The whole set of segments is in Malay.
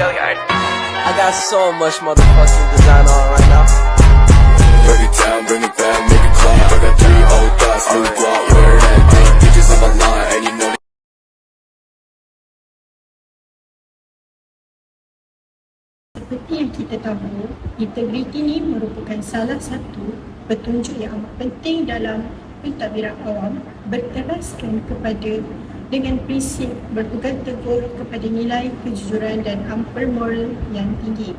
I got so much motherfucking design on right now. Break it down, bring it back, make it clap. I got 3 old thoughts, new guap, wear that thing. Bitches on my line, and you know. Seperti yang kita tahu, integriti ini merupakan salah satu petunjuk yang amat penting dalam pentadbiran awam, berteraskan kepada dengan prinsip berpegang teguh kepada nilai kejujuran dan ampel moral yang tinggi.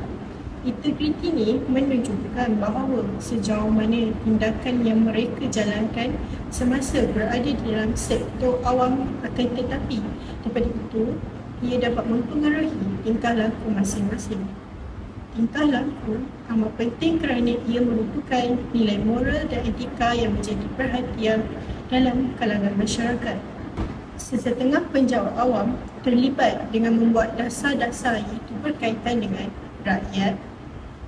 Integriti ini menunjukkan bahawa sejauh mana tindakan yang mereka jalankan semasa berada di dalam sektor awam akan tetapi daripada itu, ia dapat mempengaruhi tingkah laku masing-masing. Tingkah laku amat penting kerana ia merupakan nilai moral dan etika yang menjadi perhatian dalam kalangan masyarakat. Sesetengah penjawat awam terlibat dengan membuat dasar-dasar iaitu berkaitan dengan rakyat.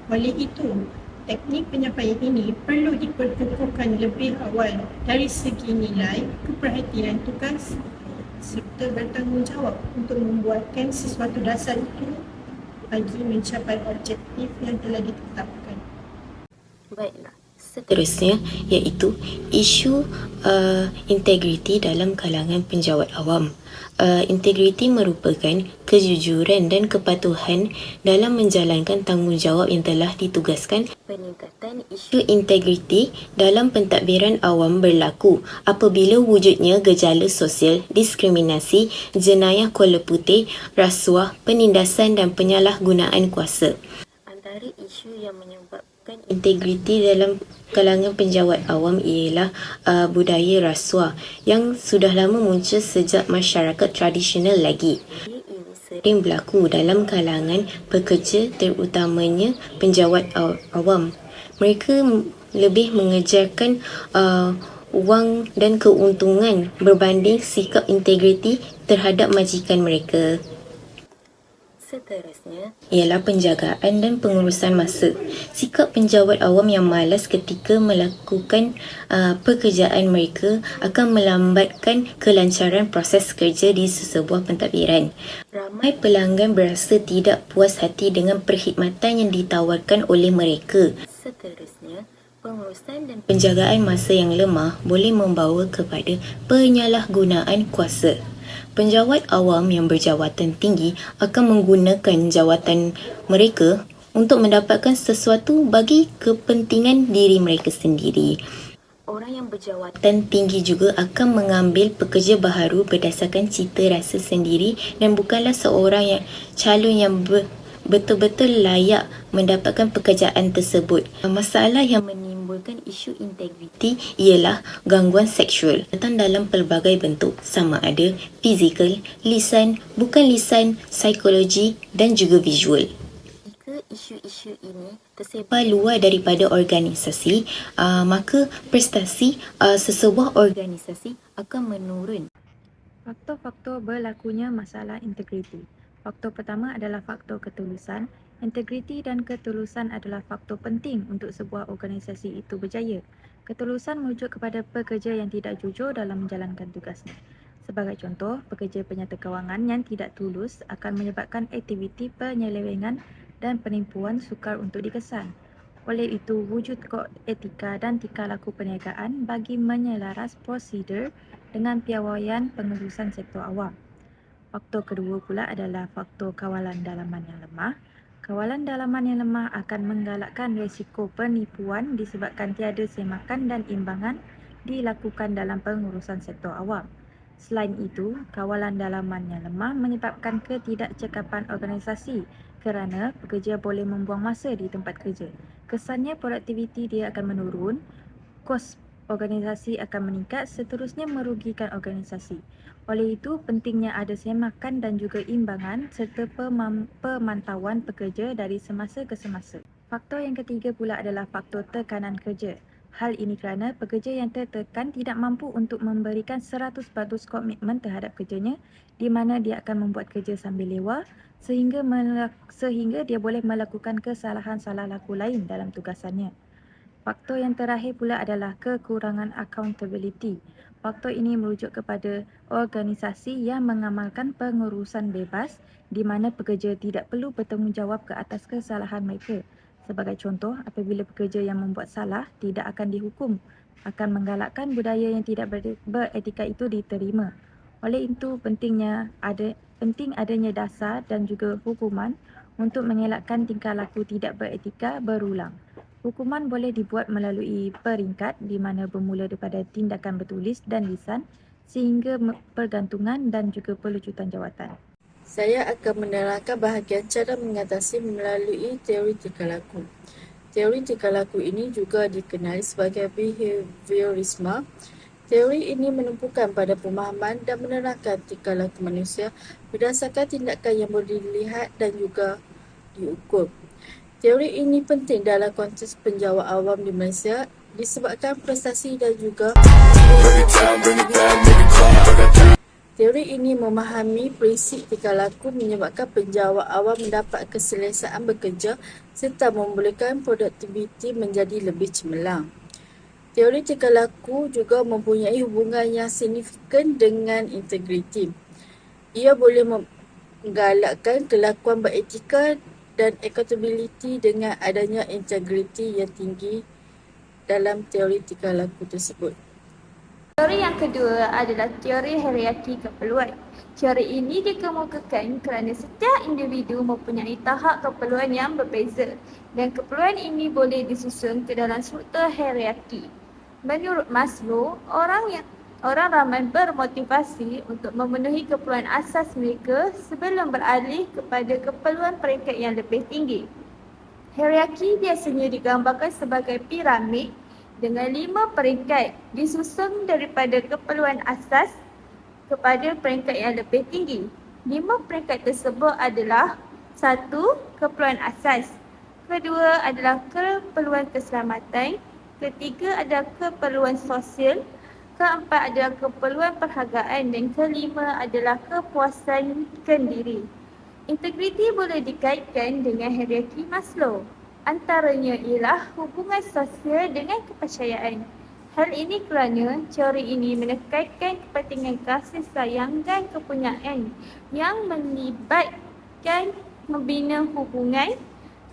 Oleh itu, teknik penyampaian ini perlu diperkukuhkan lebih awal dari segi nilai, keperhatian tugas serta bertanggungjawab untuk membuatkan sesuatu dasar itu bagi mencapai objektif yang telah ditetapkan. Baiklah, seterusnya iaitu isu integriti dalam kalangan penjawat awam. Integriti merupakan kejujuran dan kepatuhan dalam menjalankan tanggungjawab yang telah ditugaskan. Peningkatan isu integriti dalam pentadbiran awam berlaku apabila wujudnya gejala sosial, diskriminasi, jenayah kuala putih, rasuah, penindasan dan penyalahgunaan kuasa. Antara isu yang menyebabkan integriti dalam kalangan penjawat awam ialah budaya rasuah yang sudah lama muncul sejak masyarakat tradisional lagi. Ini sering berlaku dalam kalangan pekerja terutamanya penjawat awam. Mereka lebih mengejarkan wang dan keuntungan berbanding sikap integriti terhadap majikan mereka. Seterusnya ialah penjagaan dan pengurusan masa. Sikap penjawat awam yang malas ketika melakukan pekerjaan mereka akan melambatkan kelancaran proses kerja di sesebuah pentadbiran. Ramai pelanggan berasa tidak puas hati dengan perkhidmatan yang ditawarkan oleh mereka. Seterusnya, pengurusan dan penjagaan masa yang lemah boleh membawa kepada penyalahgunaan kuasa. Penjawat awam yang berjawatan tinggi akan menggunakan jawatan mereka untuk mendapatkan sesuatu bagi kepentingan diri mereka sendiri. Orang yang berjawatan tinggi juga akan mengambil pekerja baharu berdasarkan cita rasa sendiri dan bukanlah seorang calon yang betul-betul layak mendapatkan pekerjaan tersebut. Masalah yang menimbulkan isu integriti ialah gangguan seksual datang dalam pelbagai bentuk, sama ada fizikal, lisan, bukan lisan, psikologi dan juga visual. Jika isu-isu ini tersebar luar daripada organisasi, maka prestasi sesebuah organisasi akan menurun. Faktor-faktor berlakunya masalah integriti. Faktor pertama adalah faktor ketulusan. Integriti dan ketulusan adalah faktor penting untuk sebuah organisasi itu berjaya. Ketulusan merujuk kepada pekerja yang tidak jujur dalam menjalankan tugasnya. Sebagai contoh, pekerja penyata kewangan yang tidak tulus akan menyebabkan aktiviti penyelewengan dan penipuan sukar untuk dikesan. Oleh itu, wujud kod etika dan tingkah laku perniagaan bagi menyelaras prosedur dengan piawaian pengurusan sektor awam. Faktor kedua pula adalah faktor kawalan dalaman yang lemah. Kawalan dalaman yang lemah akan menggalakkan risiko penipuan disebabkan tiada semakan dan imbangan dilakukan dalam pengurusan sektor awam. Selain itu, kawalan dalaman yang lemah menyebabkan ketidakcekapan organisasi kerana pekerja boleh membuang masa di tempat kerja. Kesannya produktiviti dia akan menurun, kos organisasi akan meningkat, seterusnya merugikan organisasi. Oleh itu, pentingnya ada semakan dan juga imbangan serta pemantauan pekerja dari semasa ke semasa. Faktor yang ketiga pula adalah faktor tekanan kerja. Hal ini kerana pekerja yang tertekan tidak mampu untuk memberikan 100% komitmen terhadap kerjanya, di mana dia akan membuat kerja sambil lewa sehingga dia boleh melakukan kesalahan salah laku lain dalam tugasannya. Faktor yang terakhir pula adalah kekurangan accountability. Faktor ini merujuk kepada organisasi yang mengamalkan pengurusan bebas di mana pekerja tidak perlu bertanggungjawab ke atas kesalahan mereka. Sebagai contoh, apabila pekerja yang membuat salah tidak akan dihukum, akan menggalakkan budaya yang tidak beretika itu diterima. Oleh itu, penting adanya dasar dan juga hukuman untuk mengelakkan tingkah laku tidak beretika berulang. Hukuman boleh dibuat melalui peringkat di mana bermula daripada tindakan bertulis dan lisan sehingga pergantungan dan juga pelucutan jawatan. Saya akan menerangkan bahagian cara mengatasi melalui teori tingkah laku. Teori tingkah laku ini juga dikenali sebagai behaviorisme. Teori ini menumpukan pada pemahaman dan menerangkan tingkah laku manusia berdasarkan tindakan yang boleh dilihat dan juga diukur. Teori ini penting dalam konteks penjawat awam di Malaysia disebabkan prestasi dan juga teori ini memahami prinsip tingkah laku menyebabkan penjawat awam mendapat keselesaan bekerja serta membolehkan produktiviti menjadi lebih cemerlang. Teori tingkah laku juga mempunyai hubungan yang signifikan dengan integriti. Ia boleh menggalakkan kelakuan beretika dan accountability dengan adanya integriti yang tinggi dalam teori tingkah laku tersebut. Teori yang kedua adalah teori hierarki keperluan. Teori ini dikemukakan kerana setiap individu mempunyai tahap keperluan yang berbeza dan keperluan ini boleh disusun ke dalam struktur hierarki. Menurut Maslow, orang ramai bermotivasi untuk memenuhi keperluan asas mereka sebelum beralih kepada keperluan peringkat yang lebih tinggi. Hierarki biasanya digambarkan sebagai piramid dengan 5 peringkat disusun daripada keperluan asas kepada peringkat yang lebih tinggi. 5 peringkat tersebut adalah 1. Keperluan asas. Kedua adalah keperluan keselamatan. Ketiga adalah keperluan sosial. Keempat adalah keperluan perhargaan dan kelima adalah kepuasan diri. Integriti boleh dikaitkan dengan hierarki Maslow. Antaranya ialah hubungan sosial dengan kepercayaan. Hal ini kerana teori ini menekankan kepentingan kasih sayang dan kepunyaan yang melibatkan membina hubungan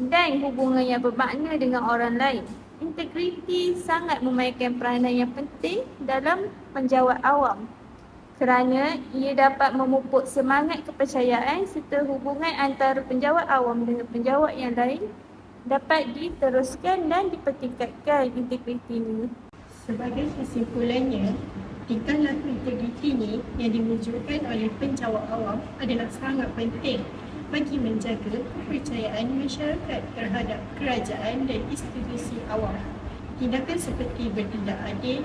dan hubungan yang bermakna dengan orang lain. Integriti sangat memainkan peranan yang penting dalam penjawat awam kerana ia dapat memupuk semangat kepercayaan serta hubungan antara penjawat awam dengan penjawat yang lain dapat diteruskan dan dipertingkatkan integriti ini. Sebagai kesimpulannya, tingkah laku integriti ini yang diwujudkan oleh penjawat awam adalah sangat penting bagi menjaga kepercayaan masyarakat terhadap kerajaan dan institusi awam. Tindakan seperti bertindak adil,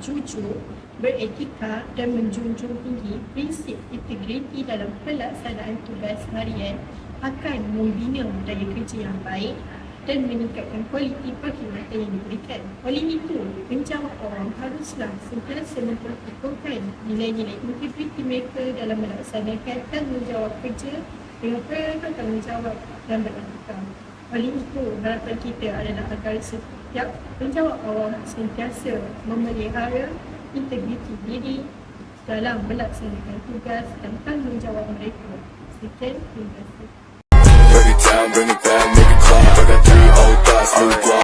jujur, beretika dan menjunjung tinggi prinsip integriti dalam pelaksanaan tugas harian akan membina budaya kerja yang baik dan meningkatkan kualiti perkhidmatan yang diberikan. Oleh itu, penjawat awam haruslah sentiasa memperhitungkan nilai-nilai integriti mereka dalam melaksanakan tanggungjawab kerja dengan peran tanggungjawab dan beretika. Oleh itu, harapan kita adalah agar setiap penjawat awam sentiasa memelihara integriti diri dalam melaksanakan tugas dan tanggungjawab mereka. Sekian, terima kasih. Break it down, bring it back, make it clap. I got 3 old thoughts, new guap.